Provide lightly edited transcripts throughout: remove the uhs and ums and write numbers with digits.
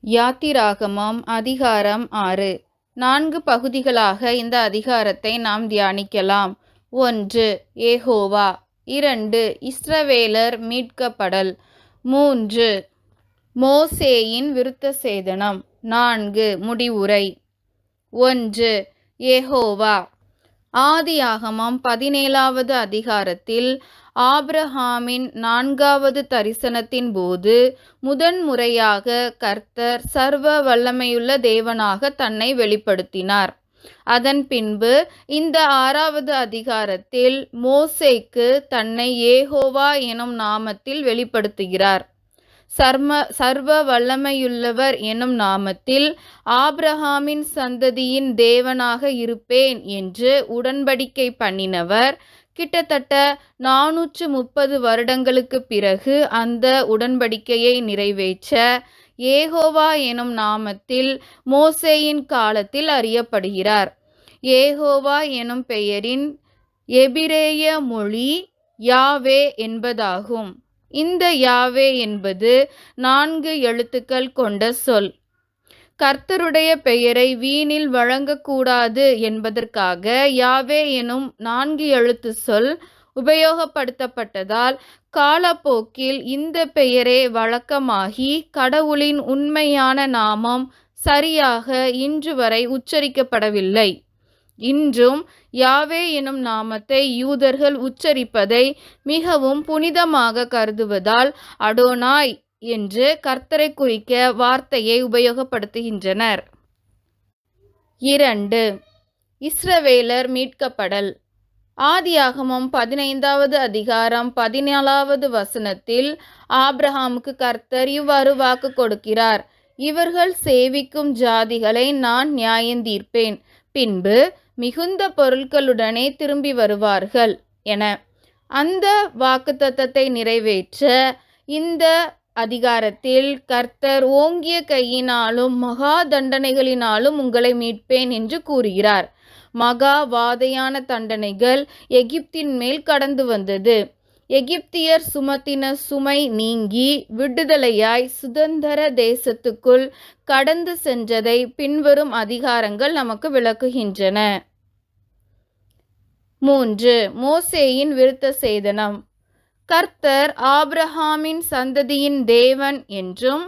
யாத்திராகமம் அதிகாரம் 6. 4 பகுதிகளாக இந்த அதிகாரத்தை நாம் தியானிக்கலாம். 1. யெகோவா. 2. இஸ்ரவேலர் மீட்கப்படல். 3. மோசேயின் விருத்தசேதனம். 4. முடிவுரை. 1. யெகோவா. ஆதியாகமம் 17வது அதிகாரத்தில் ஆபிரகாமின் 4வது தரிசனத்தின் போது முதன்முறையாக கர்த்தர் சர்வ வல்லமையுள்ள தேவனாக தன்னை வெளிப்படுத்தினார். அதன் பின்பு இந்த 6வது அதிகாரத்தில் மோசேக்கு தன்னை யெகோவா எனும் நாமத்தில் வெளிப்படுத்துகிறார். சர்வ வல்லமையுள்ளவர் எனும் நாமத்தில் ஆபிரகாமின் சந்ததியின் தேவனாக இருப்பேன் என்று உடன்படிக்கை பண்ணினவர் கிட்டத்தட்ட 430 வருடங்களுக்கு பிறகு அந்த உடன்படிக்கையை நிறைவேற்ற யெகோவா எனும் நாமத்தில் மோசேயின் காலத்தில் அறியப்படுகிறார். யெகோவா எனும் பெயரின் எபிரேய மொழி யாவே என்பதாகும். இந்த யாவே என்பது 4 எழுத்துக்கள் கொண்ட சொல். கர்த்தருடைய பெயரை வீணில் வழங்கக்கூடாது என்பதற்காக யாவே எனும் 4 எழுத்து சொல் உபயோகப்படுத்தப்பட்டதால் காலப்போக்கில் இந்த பெயரே வழக்கமாகி கடவுளின் உண்மையான நாமம் சரியாக இன்று வரை உச்சரிக்கப்படவில்லை. இன்றும் யாவே எனும் நாமத்தை யூதர்கள் உச்சரிப்பதை மிகவும் புனிதமாக கருதுவதால் அடோனாய் என்று கர்த்தரை குறிக்க வார்த்தையை உபயோகப்படுத்துகின்றனர். 2. இஸ்ரவேலர் மீட்கப்படல். ஆதியாகமம் 15வது அதிகாரம் 14வது வசனத்தில் ஆபிரகாமுக்கு கர்த்தர் இவ்வாறு வாக்கு கொடுக்கிறார். இவர்கள் சேவிக்கும் ஜாதிகளை நான் நியாயந்தீர்ப்பேன், பின்பு மிகுந்த பொருட்களுடனே திரும்பி வருவார்கள் என. அந்த வாக்குத்தத்தத்தை நிறைவேற்ற இந்த அதிகாரத்தில் கர்த்தர் ஓங்கிய கையினாலும் மகா தண்டனைகளினாலும் உங்களை மீட்பேன் என்று கூறுகிறார். மகா வாதையான தண்டனைகள் எகிப்தின் மேல் கடந்து வந்தது. எகிப்தியர் சுமத்தின சுமை நீங்கி விடுதலையாய் சுதந்திர தேசத்துக்குள் கடந்து சென்றதை பின்வரும் அதிகாரங்கள் நமக்கு விளக்குகின்றன. 3. மோசேயின் விருத்தசேதனம். கர்த்தர் ஆபிரகாமின் சந்ததியின் தேவன் என்றும்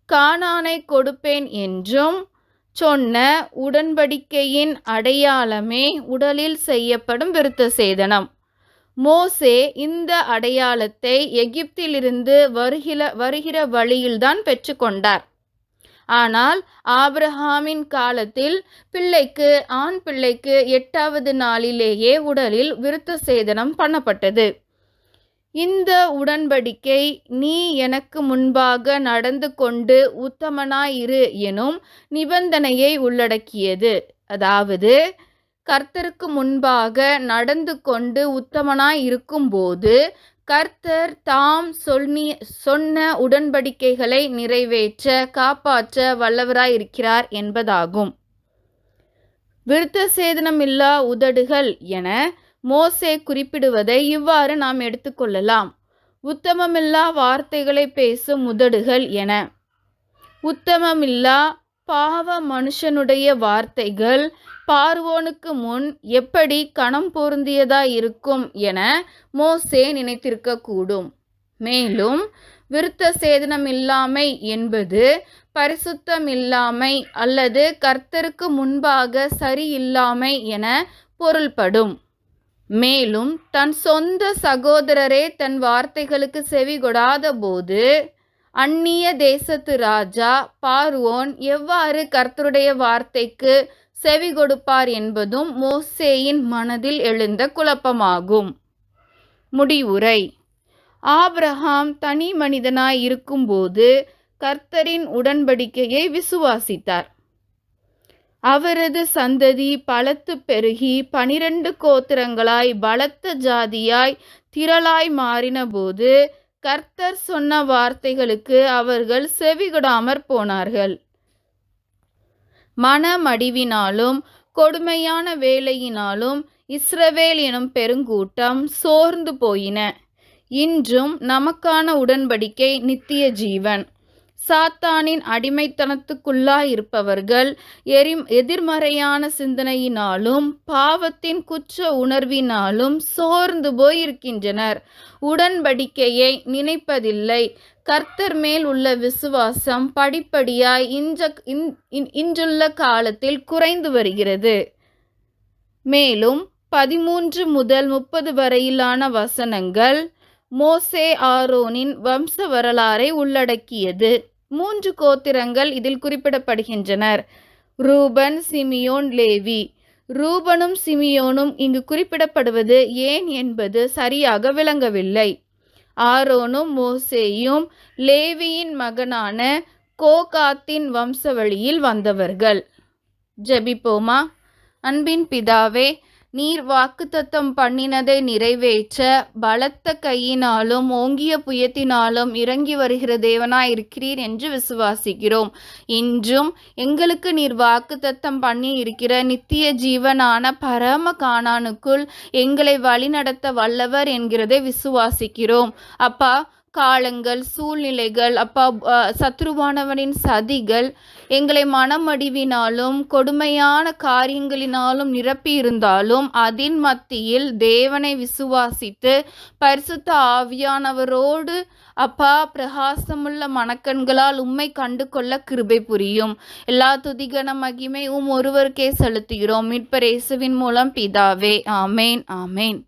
கானானை கொடுப்பேன் என்றும் சொன்ன உடன்படிக்கையின் அடையாளமே உடலில் செய்யப்படும் விருத்தசேதனம். மோசே இந்த அடையாளத்தை எகிப்திலிருந்து வருகிற வழியில்தான் பெற்றுக்கொண்டார். ஆனால் ஆபிரகாமின் காலத்தில் ஆண் பிள்ளைக்கு 8வது நாளிலேயே உடலில் விருத்தசேதனம் பண்ணப்பட்டது. இந்த உடன்படிக்கை நீ எனக்கு முன்பாக நடந்து கொண்டு உத்தமனாயிரு எனும் நிபந்தனையை உள்ளடக்கியது. அதாவது கர்த்தருக்கு முன்பாக நடந்து கொண்டு உத்தமனாய் இருக்கும்போது கர்த்தர் தாம் சொன்ன உடன்படிக்கைகளை நிறைவேற்ற காப்பாற்ற வல்லவராயிருக்கிறார் என்பதாகும். விருத்தசேதனமில்லா உதடுகள் என மோசே குறிப்பிடுவதை இவ்வாறு நாம் எடுத்துக்கொள்ளலாம். உத்தமமில்லா வார்த்தைகளை பேசும் உதடுகள் என. உத்தமமில்லா பாவ மனுஷனுடைய வார்த்தைகள் பார்வோனுக்கு முன் எப்படி கணம் பொருந்தியதாயிருக்கும் என மோசே நினைத்திருக்கக்கூடும். மேலும் விருத்தசேதனமில்லாமை என்பது பரிசுத்தமில்லாமை அல்லது கர்த்தருக்கு முன்பாக சரியில்லாமை என பொருள்படும். மேலும் தன் சொந்த சகோதரரே தன் வார்த்தைகளுக்கு செவி கொடாத போது அந்நிய தேசத்து ராஜா பார்வோன் எவ்வாறு கர்த்தருடைய வார்த்தைக்கு செவி கொடுப்பார் என்பதும் மோசேயின் மனதில் எழுந்த குழப்பமாகும். முடிவுரை. ஆபிரகாம் தனி மனிதனாய் இருக்கும்போது கர்த்தரின் உடன்படிக்கையை விசுவாசித்தார். அவரது சந்ததி பலத்து பெருகி 12 கோத்திரங்களாய் பலத்த ஜாதியாய் திரளாய் மாறின போது கர்த்தர் சொன்ன வார்த்தைகளுக்கு அவர்கள் செவிகொடாமற் போனார்கள். மனமடிவினாலும் கொடுமையான வேலையினாலும் இஸ்ரவேல் எனும் பெருங்கூட்டம் சோர்ந்து போயின. இன்றும் நமக்கான உடன்படிக்கை நித்திய ஜீவன். சாத்தானின் அடிமைத்தனத்துக்குள்ளாயிருப்பவர்கள் எதிர்மறையான சிந்தனையினாலும் பாவத்தின் குற்ற உணர்வினாலும் சோர்ந்து போயிருக்கின்றனர். உடன்படிக்கையை நினைப்பதில்லை. கர்த்தர் மேல் உள்ள விசுவாசம் படிப்படியாய் இன்றுள்ள காலத்தில் குறைந்து வருகிறது. மேலும் 13 முதல் 30 வரையிலான வசனங்கள் மோசே ஆரோனின் வம்ச வரலாறை உள்ளடக்கியது. 3 கோத்திரங்கள் இதில் குறிப்பிடப்படுகின்றனர்: ரூபன், சிமியோன், லேவி. ரூபனும் சிமியோனும் இங்கு குறிப்பிடப்படுவது ஏன் என்பது சரியாக விளங்கவில்லை. ஆரோனும் மோசேயும் லேவியின் மகனான கோகாத்தின் வம்சவழியில் வந்தவர்கள். ஜெபிப்போமா. அன்பின் பிதாவே, நீர் வாக்குத்தத்தம் பண்ணினதை நிறைவேற்ற பலத்த கையினாலும் ஓங்கிய புயத்தினாலும் இறங்கி வருகிற தேவனாயிருக்கிறீர் என்று விசுவாசிக்கிறோம். இன்றும் எங்களுக்கு நீர் வாக்குத்தத்தம் பண்ணி இருக்கிற நித்திய ஜீவனான பரம கானானுக்குள் எங்களை வழிநடத்த வல்லவர் என்கிறதை விசுவாசிக்கிறோம். அப்பா, காலங்கள், சூழ்நிலைகள், அப்பா, சத்ருவானவனின் சதிகள் எங்களை மனமடிவினாலும் கொடுமையான காரியங்களினாலும் நிரப்பி இருந்தாலும் அதன் மத்தியில் தேவனை விசுவாசித்து பரிசுத்த ஆவியானவரோடு அப்பா பிரகாசமுள்ள மனக்கண்களால் உம்மை கண்டு கொள்ள கிருபை புரியும். எல்லா துதிகன மகிமை ஒருவருக்கே செலுத்துகிறோம். மீட்பர் இயேசுவின் மூலம் பிதாவே. ஆமேன், ஆமேன்.